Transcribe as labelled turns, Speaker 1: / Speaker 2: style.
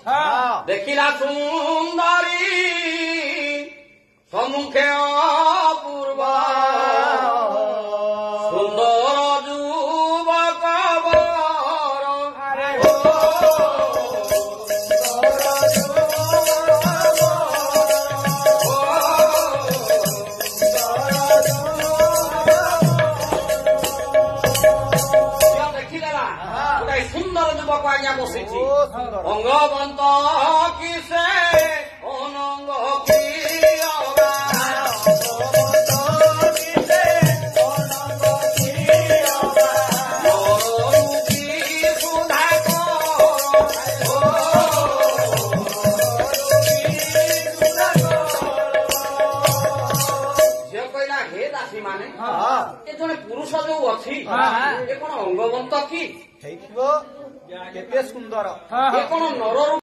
Speaker 1: देखिला सुंदरी सम्मुखे अपूर्व सुंदर युवक सुंदर युवक आज्ञा बसी अंगवंत किसे अनंग हे दासी माने जड़े पुरुष जो अच्छी ये कौन अंगवंत कि
Speaker 2: सुंदर
Speaker 1: ये कौन नर